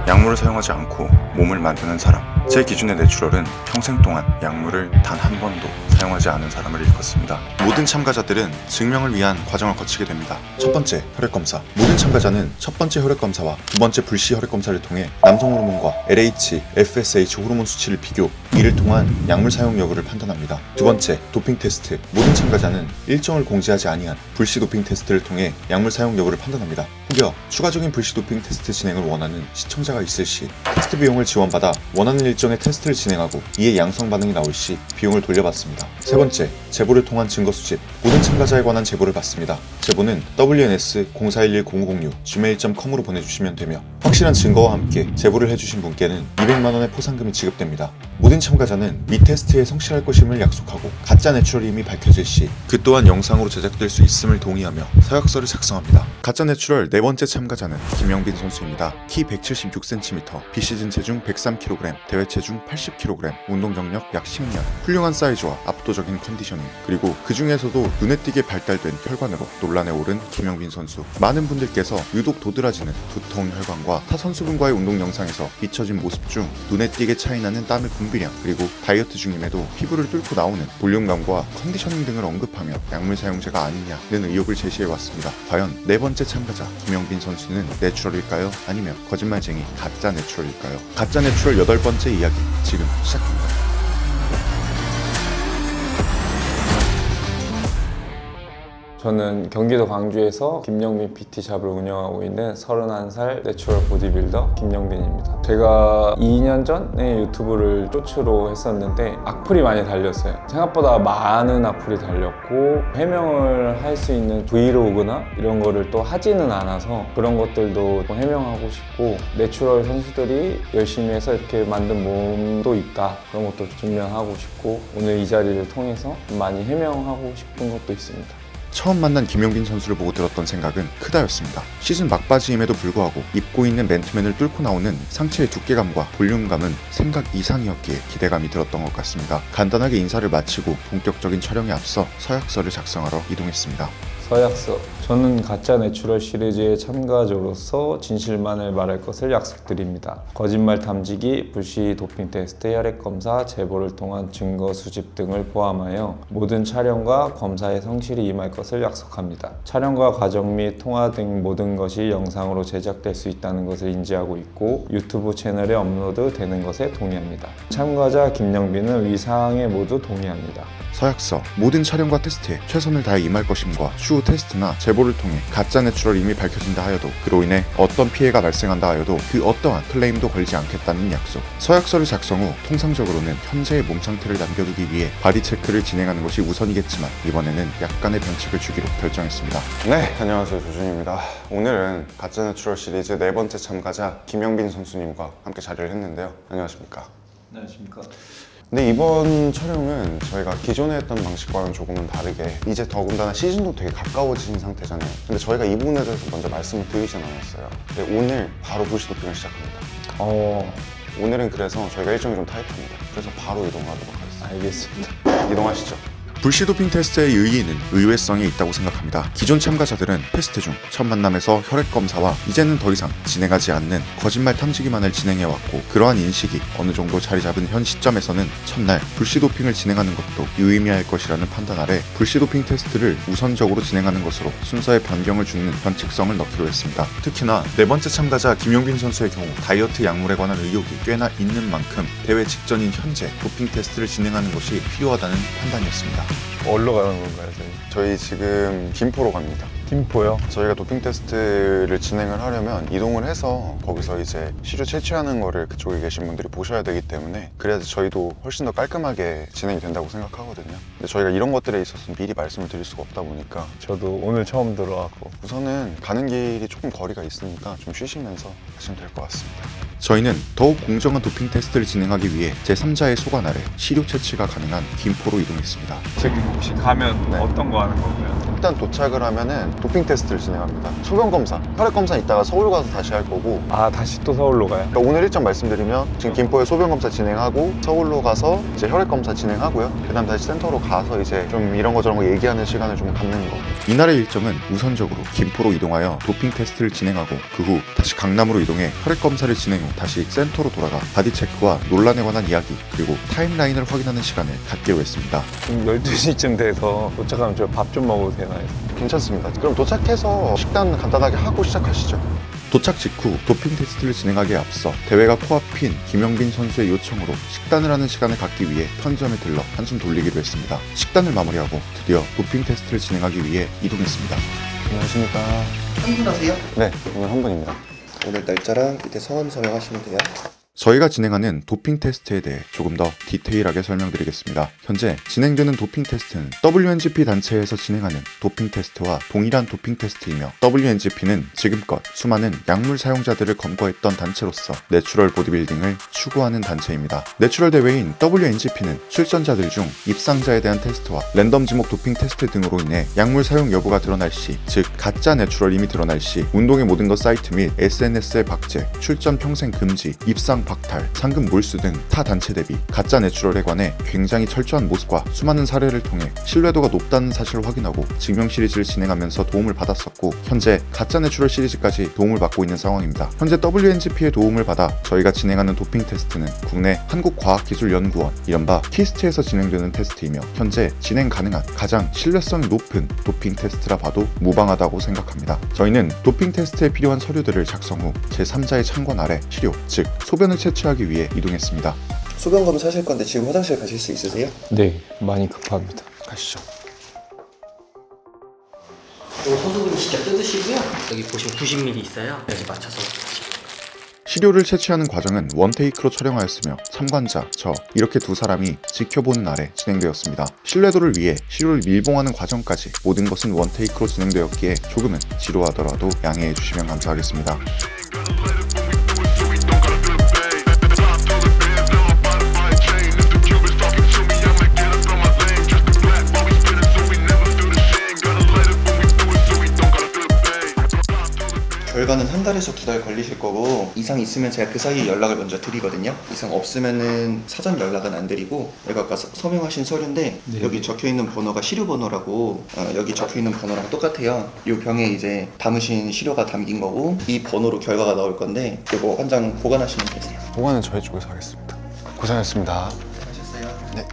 약물을 사용하지 않고 몸을 만드는 사람. 제 기준의 내추럴은 평생 동안 약물을 단 한 번도 사용하지 않은 사람을 일컫습니다. 모든 참가자들은 증명을 위한 과정을 거치게 됩니다. 첫 번째, 혈액검사. 모든 참가자는 첫 번째 혈액검사와 두 번째 불시 혈액검사를 통해 남성 호르몬과 LH, FSH 호르몬 수치를 비교, 이를 통한 약물 사용 여부를 판단합니다. 두 번째, 도핑 테스트. 모든 참가자는 일정을 공지하지 아니한 불시 도핑 테스트를 통해 약물 사용 여부를 판단합니다. 혹여 추가적인 불시 도핑 테스트 진행을 원하는 시청자가 있을 시 테스트 비용을 지원받아 원하는 일정의 테스트를 진행하고 이에 양성 반응이 나올 시 비용을 돌려받습니다. 세 번째, 제보를 통한 증거 수집. 모든 참가자에 관한 제보를 받습니다. 제보는 wns04110506gmail.com으로 보내주시면 되며 확실한 증거와 함께 제보를 해주신 분께는 200만원의 포상금이 지급됩니다. 모든 참가자는 이 테스트에 성실할 것임을 약속하고 가짜 내추럴이 이미 밝혀질 시 그 또한 영상으로 제작될 수 있음을 동의하며 서약서를 작성합니다. 가짜 내추럴 네 번째 참가자는 김영빈 선수입니다. 키 176cm, 비시즌 체중 103kg, 대회 체중 80kg, 운동 경력 약 10년, 훌륭한 사이즈와 압도적인 컨디셔닝, 그리고 그 중에서도 눈에 띄게 발달된 혈관으로 논란에 오른 김영빈 선수. 많은 분들께서 유독 도드라지는 두터운 혈관과 타 선수분과의 운동 영상에서 비춰진 모습 중 눈에 띄게 차이나는 땀의 분비량, 그리고 다이어트 중임에도 피부를 뚫고 나오는 볼륨감과 컨디셔닝 등을 언급하며 약물 사용자가 아니냐는 의혹을 제시해왔습니다. 과연 네 번째 참가자 김영빈 선수는 내추럴일까요? 아니면 거짓말쟁이 가짜 내추럴일까요? 가짜 내추럴 여덟 번째 이야기 지금 시작합니다. 저는 경기도 광주에서 김영빈 PT샵을 운영하고 있는 31살 내추럴 보디빌더 김영빈입니다. 제가 2년 전에 유튜브를 쇼츠로 했었는데 악플이 많이 달렸어요. 생각보다 많은 악플이 달렸고 해명을 할 수 있는 브이로그나 이런 거를 또 하지는 않아서 그런 것들도 해명하고 싶고, 내추럴 선수들이 열심히 해서 이렇게 만든 몸도 있다, 그런 것도 증명하고 싶고, 오늘 이 자리를 통해서 많이 해명하고 싶은 것도 있습니다. 처음 만난 김영빈 선수를 보고 들었던 생각은 크다였습니다. 시즌 막바지임에도 불구하고 입고 있는 맨투맨을 뚫고 나오는 상체의 두께감과 볼륨감은 생각 이상이었기에 기대감이 들었던 것 같습니다. 간단하게 인사를 마치고 본격적인 촬영에 앞서 서약서를 작성하러 이동했습니다. 서약서. 저는 가짜 내추럴 시리즈의 참가자로서 진실만을 말할 것을 약속드립니다. 거짓말 탐지기, 불시 도핑 테스트, 혈액 검사, 제보를 통한 증거 수집 등을 포함하여 모든 촬영과 검사에 성실히 임할 것을 약속합니다. 촬영과 과정 및 통화 등 모든 것이 영상으로 제작될 수 있다는 것을 인지하고 있고 유튜브 채널에 업로드 되는 것에 동의합니다. 참가자 김영빈은 위 사항에 모두 동의합니다. 서약서. 모든 촬영과 테스트에 최선을 다해 임할 것임과 추후 테스트나 제보를 통해 가짜 내추럴이 이미 밝혀진다 하여도 그로 인해 어떤 피해가 발생한다 하여도 그 어떠한 클레임도 걸지 않겠다는 약속. 서약서를 작성 후 통상적으로는 현재의 몸 상태를 남겨두기 위해 바디 체크를 진행하는 것이 우선이겠지만 이번에는 약간의 변칙을 주기로 결정했습니다. 네, 안녕하세요. 조준입니다. 오늘은 가짜 내추럴 시리즈 네 번째 참가자 김영빈 선수님과 함께 자리를 했는데요. 안녕하십니까? 안녕하십니까. 근데 이번 촬영은 저희가 기존에 했던 방식과는 조금은 다르게 이제 더군다나 시즌도 되게 가까워진 상태잖아요. 근데 저희가 이 부분에 대해서 먼저 말씀을 드리진 않았어요. 근데 오늘 바로 불시 도핑을 시작합니다. 오늘은 그래서 저희가 일정이 좀 타이트합니다. 그래서 바로 이동하도록 하겠습니다. 알겠습니다. 이동하시죠. 불시 도핑 테스트의 의의는 의외성이 있다고 생각합니다. 기존 참가자들은 테스트 중 첫 만남에서 혈액 검사와 이제는 더 이상 진행하지 않는 거짓말 탐지기만을 진행해왔고, 그러한 인식이 어느 정도 자리 잡은 현 시점에서는 첫날 불시 도핑을 진행하는 것도 유의미할 것이라는 판단 아래 불시 도핑 테스트를 우선적으로 진행하는 것으로 순서에 변경을 주는 변칙성을 넣기로 했습니다. 특히나 네 번째 참가자 김영빈 선수의 경우 다이어트 약물에 관한 의혹이 꽤나 있는 만큼 대회 직전인 현재 도핑 테스트를 진행하는 것이 필요하다는 판단이었습니다. 어디로 가는 건가요, 저희 지금 김포로 갑니다. 김포요? 저희가 도핑 테스트를 진행을 하려면 이동을 해서 거기서 이제 시료 채취하는 거를 그쪽에 계신 분들이 보셔야 되기 때문에 그래야지 저희도 훨씬 더 깔끔하게 진행이 된다고 생각하거든요. 근데 저희가 이런 것들에 있어서 미리 말씀을 드릴 수가 없다 보니까 저도 오늘 처음 들어왔고. 우선은 가는 길이 조금 거리가 있으니까 좀 쉬시면서 하시면 될 것 같습니다. 저희는 더욱 공정한 도핑 테스트를 진행하기 위해 제3자의 소관 아래 시료 채취가 가능한 김포로 이동했습니다. 저기 혹시 가면 네. 어떤 거 하는 건가요? 일단 도착을 하면은 도핑 테스트를 진행합니다. 소변 검사, 혈액 검사 이따가 서울 가서 다시 할 거고, 아, 다시 또 서울로 가요? 그러니까 오늘 일정 말씀드리면 지금 김포에 소변 검사 진행하고 서울로 가서 이제 혈액 검사 진행하고요. 그다음 다시 센터로 가서 이제 좀 이런 거 저런 거 얘기하는 시간을 좀 갖는 거. 이날의 일정은 우선적으로 김포로 이동하여 도핑 테스트를 진행하고 그 후 다시 강남으로 이동해 혈액 검사를 진행 후 다시 센터로 돌아가 바디 체크와 논란에 관한 이야기 그리고 타임라인을 확인하는 시간을 갖기로 했습니다. 지금 12시쯤 돼서 도착하면 저 밥 좀 먹어도 되나요? 괜찮습니다. 그럼 도착해서 식단 간단하게 하고 시작하시죠. 도착 직후 도핑 테스트를 진행하기에 앞서 대회가 코앞인 김영빈 선수의 요청으로 식단을 하는 시간을 갖기 위해 편의점에 들러 한숨 돌리기로 했습니다. 식단을 마무리하고 드디어 도핑 테스트를 진행하기 위해 이동했습니다. 안녕하십니까. 한 분 하세요? 네, 오늘 한 분입니다. 오늘 날짜랑 밑에 성함 서명하시면 돼요. 저희가 진행하는 도핑 테스트에 대해 조금 더 디테일하게 설명드리겠습니다. 현재 진행되는 도핑 테스트는 WNGP 단체에서 진행하는 도핑 테스트와 동일한 도핑 테스트이며 WNGP는 지금껏 수많은 약물 사용자들을 검거했던 단체로서 내추럴 보디빌딩을 추구하는 단체입니다. 내추럴 대회인 WNGP는 출전자들 중 입상자에 대한 테스트와 랜덤 지목 도핑 테스트 등으로 인해 약물 사용 여부가 드러날 시, 즉 가짜 내추럴임이 드러날 시 운동의 모든 것 사이트 및 SNS의 박제, 출전 평생 금지, 입상 박탈, 상금 몰수 등 타 단체 대비 가짜 내추럴에 관해 굉장히 철저한 모습과 수많은 사례를 통해 신뢰도가 높다는 사실을 확인하고 증명 시리즈를 진행하면서 도움을 받았었고 현재 가짜 내추럴 시리즈까지 도움을 받고 있는 상황입니다. 현재 WNGP의 도움을 받아 저희가 진행하는 도핑 테스트는 국내 한국과학기술연구원 이른바 키스트에서 진행되는 테스트이며 현재 진행 가능한 가장 신뢰성이 높은 도핑 테스트라 봐도 무방하다고 생각합니다. 저희는 도핑 테스트에 필요한 서류들을 작성 후 제3자의 참관 아래 치료, 즉 소변을 채취하기 위해 이동했습니다. 소변 검사 하실 건데 지금 화장실 가실 수 있으세요? 네, 많이 급합니다. 가시죠. 소수분 직접 뜯으시고요. 여기 보시면 90ml 있어요. 여기 맞춰서 시료를 채취하는 과정은 원테이크로 촬영하였으며 참관자, 저 이렇게 두 사람이 지켜보는 아래 진행되었습니다. 신뢰도를 위해 시료를 밀봉하는 과정까지 모든 것은 원테이크로 진행되었기에 조금은 지루하더라도 양해해 주시면 감사하겠습니다. 결과는 한 달에서 2달 걸리실 거고 이상 있으면 제가 그 사이에 연락을 먼저 드리거든요. 이상 없으면은 사전 연락은 안 드리고 여기 아까 서명하신 서류인데 여기 적혀있는 번호가 시료 번호라고 여기 적혀있는 번호랑 똑같아요. 이 병에 이제 담으신 시료가 담긴 거고 이 번호로 결과가 나올 건데 이거 한 장 보관하시면 되세요. 보관은 저희 쪽에서 하겠습니다. 고생하셨습니다. 하셨어요? 네,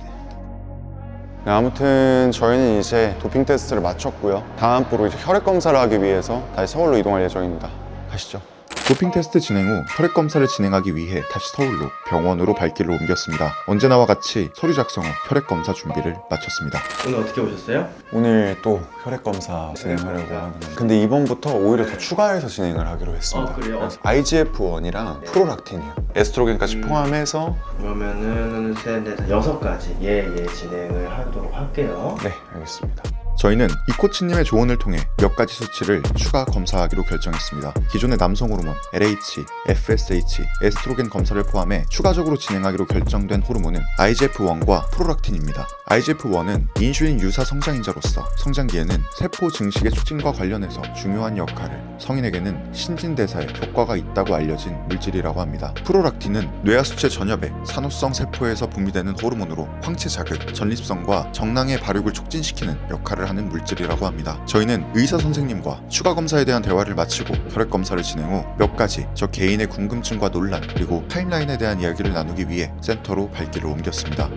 아무튼 저희는 이제 도핑 테스트를 마쳤고요. 다음 보로 이제 혈액 검사를 하기 위해서 다시 서울로 이동할 예정입니다. 가시죠. 도핑 테스트 진행 후 혈액 검사를 진행하기 위해 다시 서울로 병원으로 발길을 옮겼습니다. 언제나와 같이 서류 작성 후 혈액 검사 준비를 마쳤습니다. 오늘 어떻게 오셨어요? 오늘 또 혈액 검사 진행하려고 하는데 근데 이번부터 오히려 더 추가해서 진행을 하기로 했습니다. 그래요? IGF-1이랑 프로락틴이요. 에스트로겐까지 포함해서 그러면은 셋넷 6가지 진행을 하도록 할게요. 네, 알겠습니다. 저희는 이 코치님의 조언을 통해 몇 가지 수치를 추가 검사하기로 결정했습니다. 기존의 남성 호르몬 LH, FSH, 에스트로겐 검사를 포함해 추가적으로 진행하기로 결정된 호르몬은 IGF-1과 프로락틴입니다. IGF-1은 인슐린 유사 성장인자로서 성장기에는 세포 증식의 촉진과 관련해서 중요한 역할을, 성인에게는 신진대사에 효과가 있다고 알려진 물질이라고 합니다. 프로락틴은 뇌하수체 전엽의 산호성 세포에서 분비되는 호르몬으로 황체 자극, 전립선과 정낭의 발육을 촉진시키는 역할을 하는 물질이라고 합니다. 저희는 의사 선생님과 추가 검사에 대한 대화를 마치고 혈액 검사를 진행 후 몇 가지 저 개인의 궁금증과 논란 그리고 타임라인에 대한 이야기를 나누기 위해 센터로 발길을 옮겼습니다.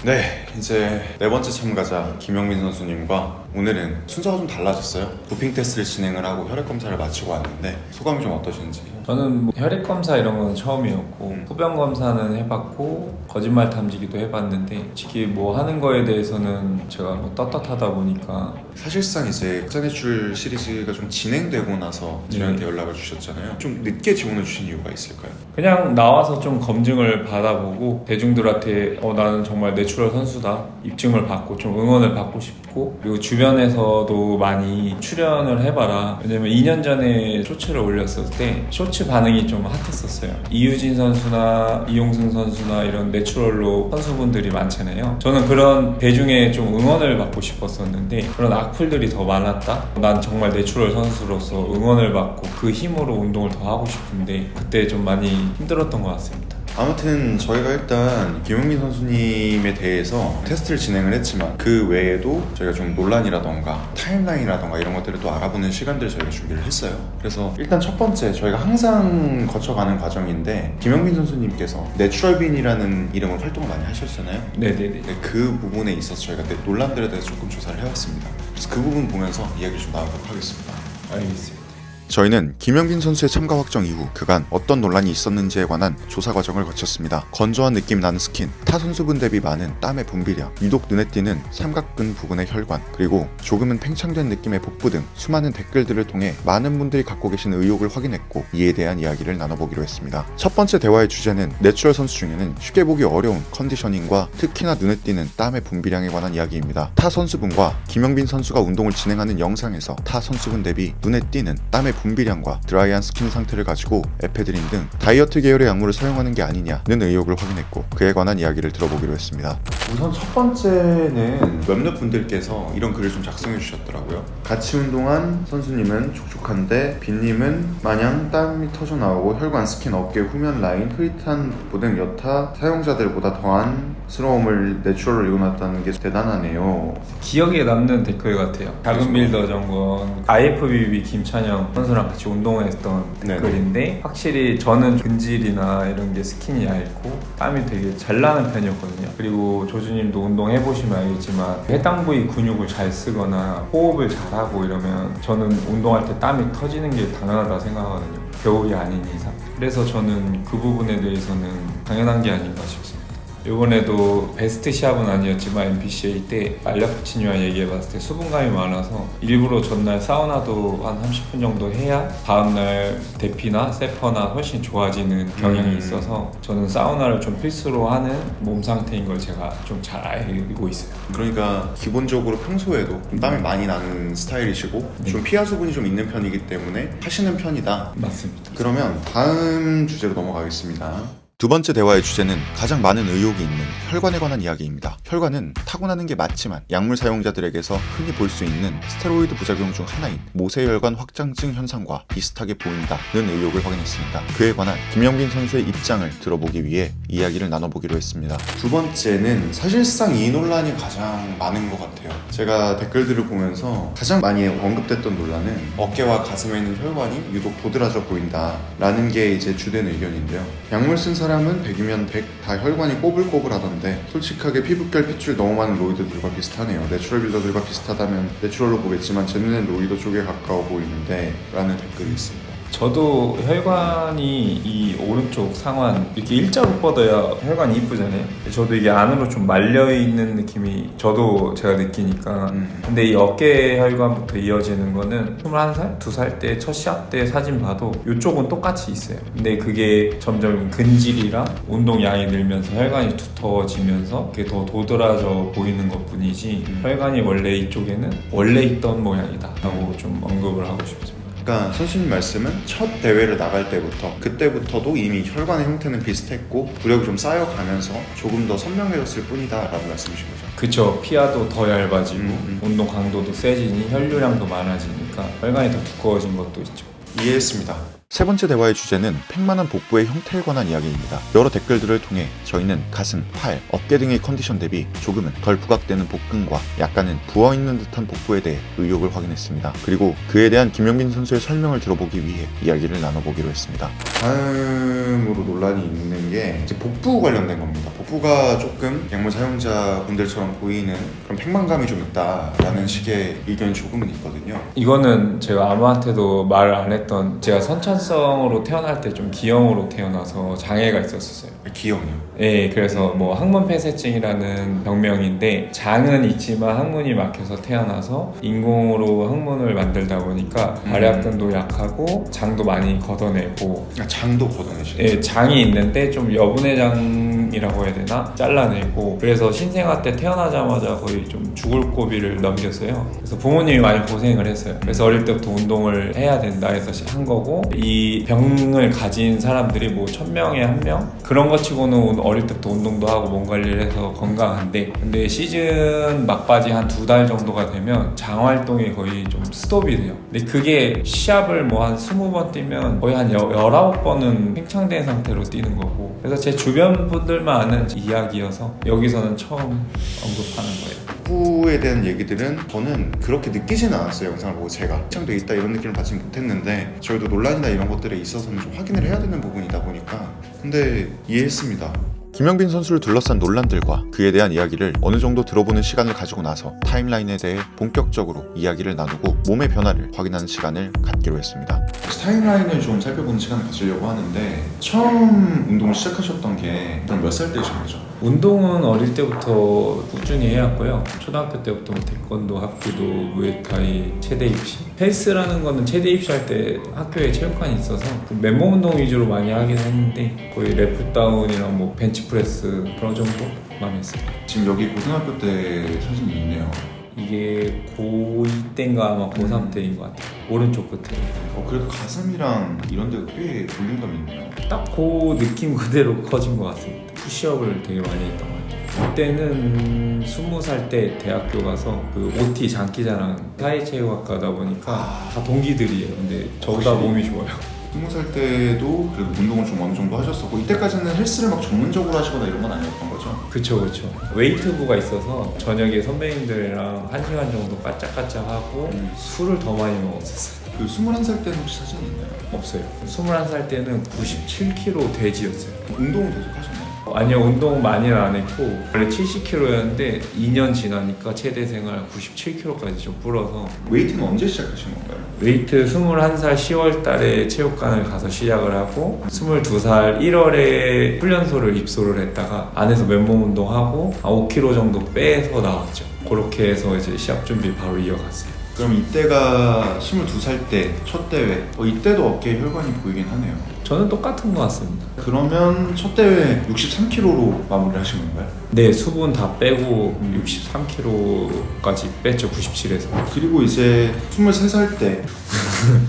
네, 이제 네 번째 참가자 김영민 선수님과 오늘은 순서가 좀 달라졌어요. 도핑 테스트를 진행을 하고 혈액 검사를 마치고 왔는데 소감이 좀 어떠신지? 저는 혈액 검사 이런 건 처음이었고 소변 검사는 해봤고 거짓말 탐지기도 해봤는데 솔직히 뭐 하는 거에 대해서는 제가 뭐 떳떳하다 보니까 사실상 이제 가짜내출 시리즈가 좀 진행되고 나서 저희한테 연락을 주셨잖아요. 좀 늦게 지원을 주신 이유가 있을까요? 그냥 나와서 좀 검증을 받아보고 대중들한테 나는 정말 내추럴 선수다 입증을 받고 좀 응원을 받고 싶고 그리고 주변에서도 많이 출연을 해봐라. 왜냐면 2년 전에 쇼츠를 올렸을 때 쇼츠 쇼츠 반응이 좀 핫했었어요. 이유진 선수나 이용승 선수나 이런 내추럴로 선수분들이 많잖아요. 저는 그런 대중의 좀 응원을 받고 싶었었는데 그런 악플들이 더 많았다. 난 정말 내추럴 선수로서 응원을 받고 그 힘으로 운동을 더 하고 싶은데 그때 좀 많이 힘들었던 것 같습니다. 아무튼 저희가 일단 김용민 선수님에 대해서 테스트를 진행을 했지만 그 외에도 저희가 좀 논란이라던가 타임라인이라던가 이런 것들을 또 알아보는 시간들을 저희가 준비를 했어요. 그래서 일단 첫 번째 저희가 항상 거쳐가는 과정인데 김용민 선수님께서 내추럴빈이라는 이름으로 활동을 많이 하셨잖아요. 네네네. 네, 그 부분에 있어서 저희가 논란들에 대해서 조금 조사를 해왔습니다. 그래서 그 부분 보면서 이야기를 좀 나눠보도록 하겠습니다. 알겠습니다. 저희는 김영빈 선수의 참가 확정 이후 그간 어떤 논란이 있었는지에 관한 조사 과정을 거쳤습니다. 건조한 느낌 나는 스킨, 타 선수분 대비 많은 땀의 분비량, 유독 눈에 띄는 삼각근 부분의 혈관, 그리고 조금은 팽창된 느낌의 복부 등 수많은 댓글들을 통해 많은 분들이 갖고 계신 의혹을 확인했고 이에 대한 이야기를 나눠보기로 했습니다. 첫 번째 대화의 주제는 내추럴 선수 중에는 쉽게 보기 어려운 컨디셔닝과 특히나 눈에 띄는 땀의 분비량에 관한 이야기입니다. 타 선수분과 김영빈 선수가 운동을 진행하는 영상에서 타 선수분 대비 눈에 띄는 땀의 분비량과 드라이한 스킨 상태를 가지고 에페드린 등 다이어트 계열의 약물을 사용하는 게 아니냐는 의혹을 확인했고 그에 관한 이야기를 들어보기로 했습니다. 우선 첫 번째는 몇몇 분들께서 이런 글을 좀 작성해 주셨더라고요. 같이 운동한 선수님은 촉촉한데 빈님은 마냥 땀이 터져 나오고 혈관, 스킨, 어깨, 후면 라인, 흐릿한 복부 등 여타 사용자들보다 더한 스러움을 내추럴로 이어놨다는 게 대단하네요. 기억에 남는 댓글 같아요. 작은 빌더 정권 IFBB 김찬영 선수랑 같이 운동했던 네네. 댓글인데 확실히 저는 근질이나 이런 게 스킨이 얇고 땀이 되게 잘 나는 편이었거든요. 그리고 조주님도 운동해보시면 알겠지만 해당 부위 근육을 잘 쓰거나 호흡을 잘하고 이러면 저는 운동할 때 땀이 터지는 게 당연하다 생각하거든요. 겨울이 아닌 이상. 그래서 저는 그 부분에 대해서는 당연한 게 아닌가 싶습니다. 이번에도 베스트 시합은 아니었지만 NPCA 때 알약푸치니와 얘기해봤을 때 수분감이 많아서 일부러 전날 사우나도 한 30분 정도 해야 다음날 대피나 세퍼나 훨씬 좋아지는 경향이 있어서 저는 사우나를 좀 필수로 하는 몸 상태인 걸 제가 좀 잘 알고 있어요. 그러니까 기본적으로 평소에도 좀 땀이 많이 나는 스타일이시고 좀 피하 수분이 좀 있는 편이기 때문에 하시는 편이다. 맞습니다. 그러면 다음 주제로 넘어가겠습니다. 두 번째 대화의 주제는 가장 많은 의혹이 있는 혈관에 관한 이야기입니다. 혈관은 타고나는 게 맞지만 약물 사용자들에게서 흔히 볼 수 있는 스테로이드 부작용 중 하나인 모세혈관 확장증 현상과 비슷하게 보인다는 의혹을 확인했습니다. 그에 관한 김영빈 선수의 입장을 들어보기 위해 이야기를 나눠보기로 했습니다. 두 번째는 사실상 이 논란이 가장 많은 것 같아요. 제가 댓글들을 보면서 가장 많이 언급됐던 논란은 어깨와 가슴에 있는 혈관이 유독 도드라져 보인다라는 게 이제 주된 의견인데요. 약물 쓴 사람은 100이면 100 다 혈관이 꼬불꼬불하던데 솔직하게 피부결 핏줄 너무 많은 로이드들과 비슷하네요. 내추럴 빌더들과 비슷하다면 내추럴로 보겠지만 제 눈엔 로이더 쪽에 가까워 보이는데 라는 댓글이 있습니다. 저도 혈관이 이 오른쪽 상완 이렇게 일자로 뻗어야 혈관이 이쁘잖아요. 저도 이게 안으로 좀 말려있는 느낌이 저도 제가 느끼니까 근데 이 어깨 혈관부터 이어지는 거는 21살? 2살 때 첫 시합 때 사진 봐도 이쪽은 똑같이 있어요. 근데 그게 점점 근질이랑 운동량이 늘면서 혈관이 두터워지면서 그게 더 도드라져 보이는 것 뿐이지 혈관이 원래 이쪽에는 원래 있던 모양이다 라고 좀 언급을 하고 싶습니다. 그러니까 선수님 말씀은 첫 대회를 나갈 때부터 그때부터도 이미 혈관의 형태는 비슷했고 부력이 좀 쌓여가면서 조금 더 선명해졌을 뿐이다 라는 말씀이신 거죠? 그쵸. 피하도 더 얇아지고 운동 강도도 세지니 혈류량도 많아지니까 혈관이 더 두꺼워진 것도 있죠. 이해했습니다. 세 번째 대화의 주제는 팽만한 복부의 형태에 관한 이야기입니다. 여러 댓글들을 통해 저희는 가슴, 팔, 어깨 등의 컨디션 대비 조금은 덜 부각되는 복근과 약간은 부어있는 듯한 복부에 대해 의혹을 확인했습니다. 그리고 그에 대한 김영빈 선수의 설명을 들어보기 위해 이야기를 나눠보기로 했습니다. 다음으로 논란이 있는 게 이제 복부 관련된 겁니다. 복부가 조금 약물 사용자분들처럼 보이는 그런 팽만감이 좀 있다라는 식의 의견이 조금은 있거든요. 이거는 제가 아무한테도 말을 안 했던 제가 선천성으로 태어날 때 좀 기형으로 태어나서 장애가 있었어요. 기형이요? 네, 그래서 뭐 항문 폐쇄증이라는 병명인데 장은 있지만 항문이 막혀서 태어나서 인공으로 항문을 만들다 보니까 발약근도 약하고 장도 많이 걷어내고 장도 걷어내시죠? 네, 장이 있는데 좀 여분의 장이라고 해야 되나? 잘라내고 그래서 신생아 때 태어나자마자 거의 좀 죽을 고비를 넘겼어요. 그래서 부모님이 많이 고생을 했어요. 그래서 어릴 때부터 운동을 해야 된다 해서 한 거고 이 이 병을 가진 사람들이 뭐 1000명에 1명? 그런 것 치고는 어릴 때부터 운동도 하고 몸 관리를 해서 건강한데, 근데 시즌 막바지 한 2달 정도가 되면 장 활동이 거의 좀 스톱이 돼요. 근데 그게 시합을 뭐 한 20번 뛰면 거의 한 19번은 팽창된 상태로 뛰는 거고, 그래서 제 주변 분들만 아는 이야기여서 여기서는 처음 언급하는 거예요. 후에 대한 얘기들은 저는 그렇게 느끼지는 않았어요. 영상을 보고 제가 팽창돼 있다 이런 느낌을 받지 못했는데, 저희도 논란이나 이런 것들에 있어서는 좀 확인을 해야 되는 부분이다 보니까 근데 이해했습니다. 김영빈 선수를 둘러싼 논란들과 그에 대한 이야기를 어느 정도 들어보는 시간을 가지고 나서 타임라인에 대해 본격적으로 이야기를 나누고 몸의 변화를 확인하는 시간을 갖기로 했습니다. 타임라인을 좀 살펴보는 시간을 가지려고 하는데, 처음 운동을 시작하셨던 게 그럼 몇 살 때이신 거죠? 운동은 어릴 때부터 꾸준히 해왔고요. 초등학교 때부터 태권도, 합기도, 무에타이, 체대 입시. 헬스라는 거는 체대 입시할 때 학교에 체육관이 있어서 맨몸 운동 위주로 많이 하긴 했는데, 거의 랩다운이랑 뭐 벤치프레스 그런 정도만 했어요. 지금 여기 고등학교 때 사진이 있네요. 이게 고2 때인가 아마 고3 때인 것 같아요. 오른쪽 끝에. 그래도 가슴이랑 이런 데가 꽤 볼륨감이 있네요. 딱 그 느낌 그대로 커진 것 같습니다. 푸시업을 되게 많이 했던 것 같아요. 그때는 20살 때 대학교 가서 그 OT 장기자랑 사회체육학과다 보니까 다 동기들이에요. 근데 저보다 확실히. 몸이 좋아요. 20살 때도 그래도 운동을 좀 어느 정도 하셨었고, 이때까지는 헬스를 막 전문적으로 하시거나 이런 건 아니었던 거죠? 그쵸. 웨이트부가 있어서 저녁에 선배님들이랑 1시간 정도 까짝까짝 하고 술을 더 많이 먹었었어요. 그 21살 때는 혹시 사진이 있나요? 없어요. 21살 때는 97kg 돼지였어요. 운동은 계속 하셨나요? 아니요, 운동 많이는 안 했고 원래 70kg였는데 2년 지나니까 최대 생활 97kg까지 좀 불어서. 웨이트는 언제 시작하신 건가요? 웨이트 21살 10월 달에 체육관을 가서 시작을 하고 22살 1월에 훈련소를 입소를 했다가 안에서 맨몸 운동하고 5kg 정도 빼서 나왔죠. 그렇게 해서 이제 시합 준비 바로 이어갔어요. 그럼 이때가 22살 때 첫 대회, 이때도 어깨에 혈관이 보이긴 하네요. 저는 똑같은 것 같습니다. 그러면 첫 대회 63kg로 마무리를 하신 건가요? 네, 수분 다 빼고 63kg까지 뺐죠. 97에서. 그리고 이제 23살 때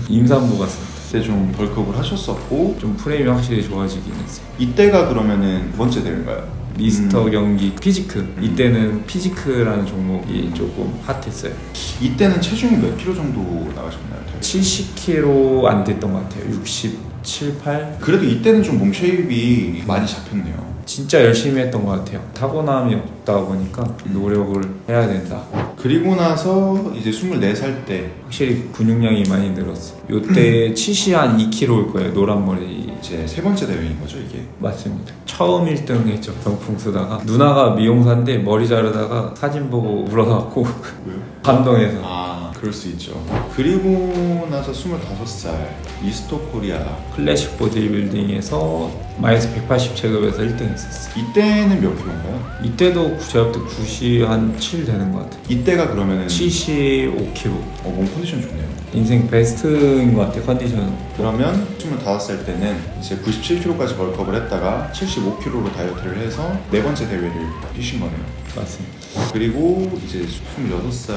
임산부 같습니다. 그때 좀 벌크업을 하셨었고, 좀 프레임이 확실히 좋아지긴 했어요. 이때가 그러면은 두 번째 대회인가요? 미스터 경기 피지크. 이때는 피지크라는 종목이 조금 핫했어요. 이때는 체중이 몇 킬로 정도 나가셨나요? 70kg 안 됐던 것 같아요. 67, 8? 그래도 이때는 좀 몸 쉐입이 많이 잡혔네요. 진짜 열심히 했던 것 같아요. 타고남이 없다 보니까 노력을 해야 된다. 그리고 나서 이제 24살 때 확실히 근육량이 많이 늘었어요. 요때 70이 한 2kg일 거예요. 노란 머리. 이제 세 번째 대회인 거죠, 이게? 맞습니다. 처음 1등 했죠. 병풍 쓰다가 누나가 미용사인데 머리 자르다가 사진 보고 울어갖고 왜요? 감동해서. 아, 그럴 수 있죠. 그리고 나서 25살 미스터 코리아. 클래식 보디빌딩에서 마이너스 180 체급에서 1등 했었어요. 이때는 몇 킬로인가요? 이때도 제가 그때 90이 한 7 되는 것 같아요. 이때가 그러면은 75kg. 몸 컨디션 좋네요. 인생 베스트인 것 같아요. 컨디션. 그러면 25살 때는 이제 97kg까지 벌크업을 했다가 75kg로 다이어트를 해서 네 번째 대회를 뛰신 거네요. 맞습니다. 그리고 이제 26살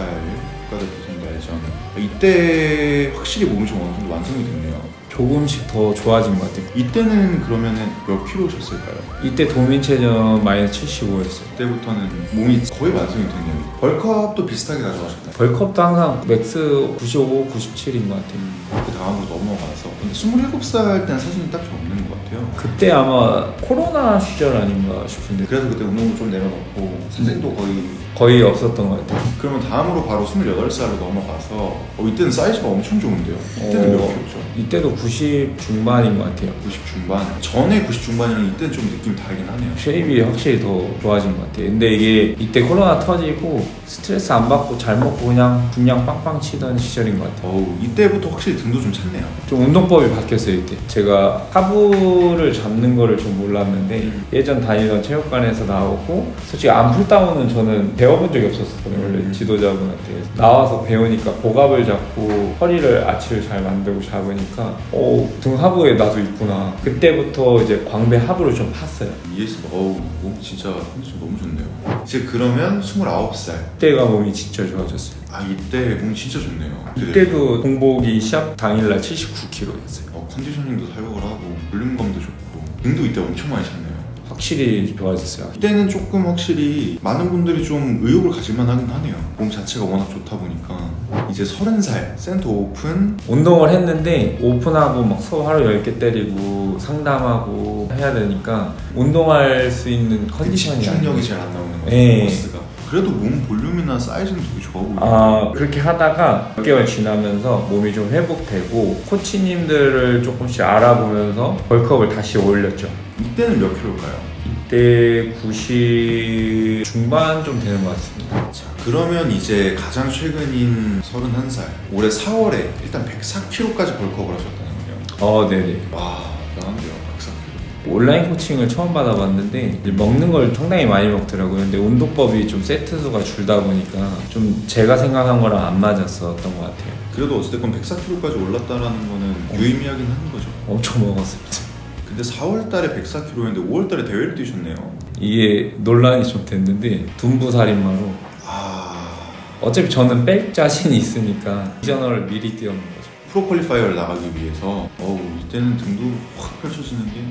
국가대표 선발전. 이때 확실히 몸이 좀 어느 정도 완성이 됐네요. 조금씩 더 좋아진 것 같아요. 이때는 그러면은 몇 킬로셨을까요? 이때 도민체전 마이너스 75였어요. 그때부터는 몸이 거의 완성이 됐네요. 벌크업도 비슷하게 가져가셨나요? 벌크업도 항상 맥스 95, 97인 것 같아요. 그 다음으로 넘어가서 근데 27살 때는 사진이 딱히 없는 것 같아요. 그때 아마 코로나 시절 아닌가 싶은데 그래서 그때 운동도 좀 내려놓고 사진도 거의 없었던 것 같아요. 그러면 다음으로 바로 28살로 넘어가서 이때는 사이즈가 엄청 좋은데요. 이때는 몇 킬로죠? 이때도 90 중반인 것 같아요. 90 중반. 전에 90 중반이랑 이때는 좀 느낌이 다르긴 하네요. 쉐입이 확실히 더 좋아진 것 같아요. 근데 이게 이때 코로나 터지고 스트레스 안 받고 잘 먹고 그냥 분량 빵빵 치던 시절인 것 같아요. 이때부터 확실히 등도 좀 찼네요. 좀 운동법이 바뀌었어요. 이때 제가 하부를 잡는 거를 좀 몰랐는데 예전 다니던 체육관에서 나오고 솔직히 암풀다운은 저는 배워본 적이 없었거든요. 원래 지도자분한테 나와서 배우니까 복압을 잡고 허리를 아치를 잘 만들고 잡으니까 등 하부에 나도 있구나. 그때부터 이제 광배 하부를 좀 팠어요. 이해했습니다. 몸 진짜 컨디션 너무 좋네요. 이제 그러면 29살. 그때가 몸이 진짜 좋아졌어요. 이때 몸 진짜 좋네요. 이때도 공복이 시합 당일날 79kg였어요. 컨디셔닝도 사용을 하고 볼륨감도 좋고 등도 이때 엄청 많이 찼네요. 확실히 좋아졌어요. 이때는 조금 확실히 많은 분들이 좀 의욕을 가질만 하긴 하네요. 몸 자체가 워낙 좋다 보니까. 이제 30살 센터 오픈. 운동을 했는데 오픈하고 막 수업 하루 10개 때리고 상담하고 해야 되니까 운동할 수 있는 컨디션이 집중력이 잘 안 나오는 거죠. 네. 버스가. 그래도 몸 볼륨이나 사이즈는 되게 좋아 보여요. 그렇게 하다가 몇 개월 지나면서 몸이 좀 회복되고 코치님들을 조금씩 알아보면서 벌크업을 다시 올렸죠. 이때는 몇 킬로일까요? 이때 90 중반 좀 되는 것 같습니다. 자, 그러면 이제 가장 최근인 31살 올해 4월에 일단 104kg까지 벌크업을 하셨다는 거예요. 네네. 와, 대단한데요. 104kg. 온라인 코칭을 처음 받아봤는데 이제 먹는 걸 상당히 많이 먹더라고요. 근데 운동법이 좀 세트 수가 줄다 보니까 좀 제가 생각한 거랑 안 맞았었던 것 같아요. 그래도 어쨌든 104kg까지 올랐다는 거는 유의미하긴 하는 거죠. 엄청 먹었습니다. 근데 4월 달에 104kg였는데 5월 달에 대회를 뛰셨네요. 이게 논란이 좀 됐는데 둔부살인마로 어차피 저는 뺄 자신이 있으니까 이전을 미리 뛰어놓은 거죠. 프로 퀄리파이어를 나가기 위해서 이때는 등도 확 펼쳐지는 게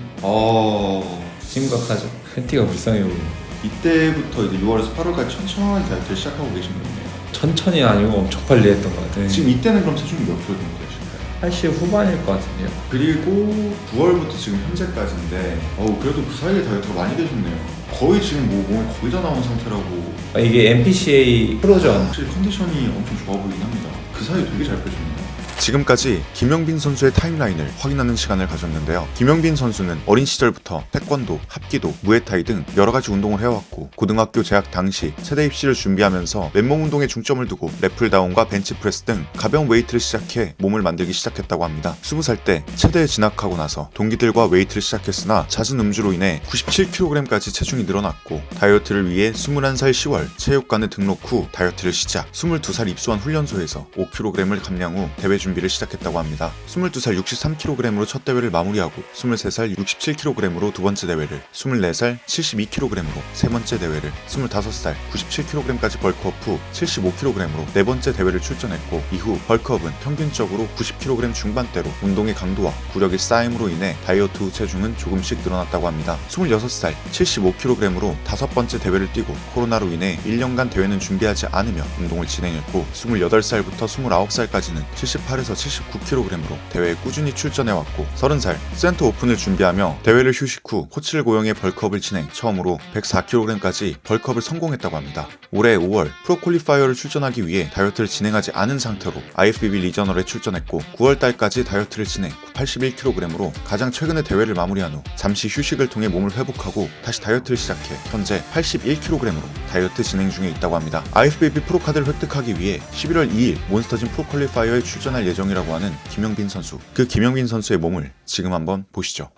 심각하죠. 팬티가 불쌍해 보여요. 이때부터 이제 6월에서 8월까지 천천히 다이어트를 시작하고 계신 거네요. 천천히 아니고 엄청 빨리 했던 것 같아요. 지금 이때는 그럼 체중이 몇 킬로 정도 되실까요? 80 후반일 것 같은데요. 그리고 9월부터 지금 현재까지인데 그래도 그 사이에 다이어트가 많이 되셨네요. 거의 지금 몸이 거의 다 나온 상태라고. 이게 NPCA 프로전. 확실히 컨디션이 엄청 좋아 보이긴 합니다. 그 사이 되게 잘 빼셨네요. 지금까지 김영빈 선수의 타임라인을 확인하는 시간을 가졌는데요. 김영빈 선수는 어린 시절부터 태권도, 합기도, 무에타이 등 여러 가지 운동을 해왔고 고등학교 재학 당시 체대 입시를 준비하면서 맨몸 운동에 중점을 두고 랩풀다운과 벤치프레스 등 가벼운 웨이트를 시작해 몸을 만들기 시작했다고 합니다. 20살 때 체대에 진학하고 나서 동기들과 웨이트를 시작했으나 잦은 음주로 인해 97kg까지 체중이 늘어났고 다이어트를 위해 21살 10월 체육관에 등록 후 다이어트를 시작. 22살 입소한 훈련소에서 5kg을 감량 후 대회 준비를 시작했다고 합니다. 22살 63kg으로 첫 대회를 마무리하고 23살 67kg으로 두 번째 대회를, 24살 72kg으로 세 번째 대회를, 25살 97kg까지 벌크업 후 75kg으로 네 번째 대회를 출전했고 이후 벌크업은 평균적으로 90kg 중반대로 운동의 강도와 구력의 쌓임으로 인해 다이어트 후 체중은 조금씩 늘어났다고 합니다. 26살 75kg으로 다섯 번째 대회를 뛰고 코로나로 인해 1년간 대회는 준비하지 않으며 운동을 진행했고 28살부터 29살까지는 78에서 79kg으로 대회에 꾸준히 출전해왔고 30살 센터 오픈을 준비하며 대회를 휴식 후 코치를 고용해 벌크업을 진행 처음으로 104kg까지 벌크업을 성공했다고 합니다. 올해 5월 프로 퀄리파이어를 출전하기 위해 다이어트를 진행하지 않은 상태로 IFBB 리저널에 출전했고 9월달까지 다이어트를 진행 81kg으로 가장 최근의 대회를 마무리한 후 잠시 휴식을 통해 몸을 회복하고 다시 다이어트를 시작해 현재 81kg으로 다이어트 진행 중에 있다고 합니다. IFBB 프로카드를 획득하기 위해 11월 2일 몬스터짐 프로 퀄리파이어에 출전할 예정이라고 하는 김영빈 선수. 그 김영빈 선수의 몸을 지금 한번 보시죠.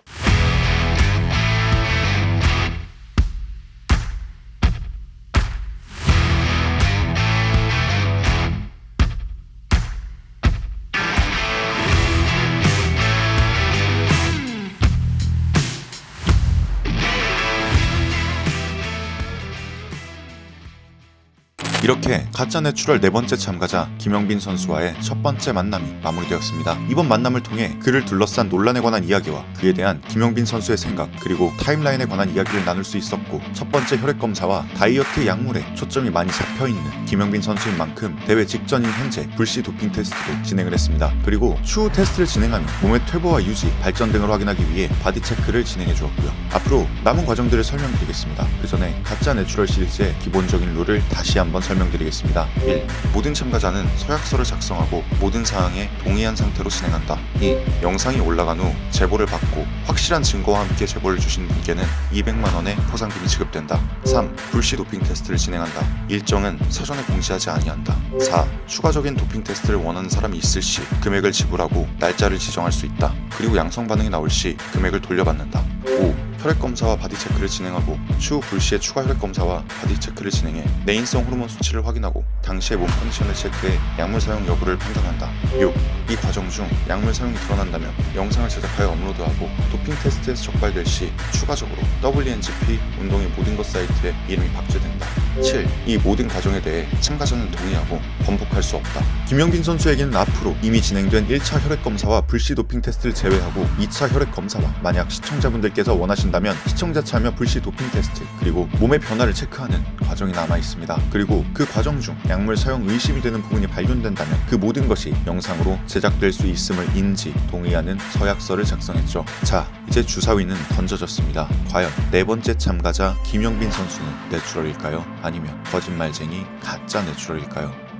이렇게 가짜 내추럴 네 번째 참가자 김영빈 선수와의 첫 번째 만남이 마무리되었습니다. 이번 만남을 통해 그를 둘러싼 논란에 관한 이야기와 그에 대한 김영빈 선수의 생각 그리고 타임라인에 관한 이야기를 나눌 수 있었고 첫 번째 혈액 검사와 다이어트 약물에 초점이 많이 잡혀있는 김영빈 선수인 만큼 대회 직전인 현재 불시 도핑 테스트도 진행을 했습니다. 그리고 추후 테스트를 진행하며 몸의 퇴보와 유지, 발전 등을 확인하기 위해 바디 체크를 진행해 주었고요. 앞으로 남은 과정들을 설명드리겠습니다. 그 전에 가짜 내추럴 시리즈의 기본적인 룰을 다시 한번 설명드리겠습니다. 1. 모든 참가자는 서약서를 작성하고 모든 사항에 동의한 상태로 진행한다. 2. 영상이 올라간 후 제보를 받고 확실한 증거와 함께 제보를 주신 분께는 200만 원의 포상금이 지급된다. 3. 불시 도핑 테스트를 진행한다. 일정은 사전에 공지하지 아니한다. 4. 추가적인 도핑 테스트를 원하는 사람이 있을 시 금액을 지불하고 날짜를 지정할 수 있다. 그리고 양성 반응이 나올 시 금액을 돌려받는다. 5. 혈액 검사와 바디 체크를 진행하고 추후 불시에 추가 혈액 검사와 바디 체크를 진행해 내인성 호르몬 수치를 확인하고 당시의 몸 컨디션을 체크해 약물 사용 여부를 판단한다. 6. 이 과정 중 약물 사용이 드러난다면 영상을 제작하여 업로드하고 도핑 테스트에서 적발될 시 추가적으로 WNGP 운동의 모든 것 사이트에 이름이 박제된다. 7. 이 모든 과정에 대해 참가자는 동의하고 번복할 수 없다. 김영빈 선수에게는 앞으로 이미 진행된 1차 혈액 검사와 불시 도핑 테스트를 제외하고 2차 혈액 검사와 만약 시청자분들께서 원하신다면 시청자 참여 불시 도핑 테스트 그리고 몸의 변화를 체크하는 과정이 남아 있습니다. 그리고 그 과정 중 약물 사용 의심이 되는 부분이 발견된다면 그 모든 것이 영상으로 제작될 수 있음을 인지 동의하는 서약서를 작성했죠. 자, 이제 주사위는 던져졌습니다. 과연 네 번째 참가자 김영빈 선수는 내추럴일까요? 아니면 거짓말쟁이 가짜 내추럴일까요?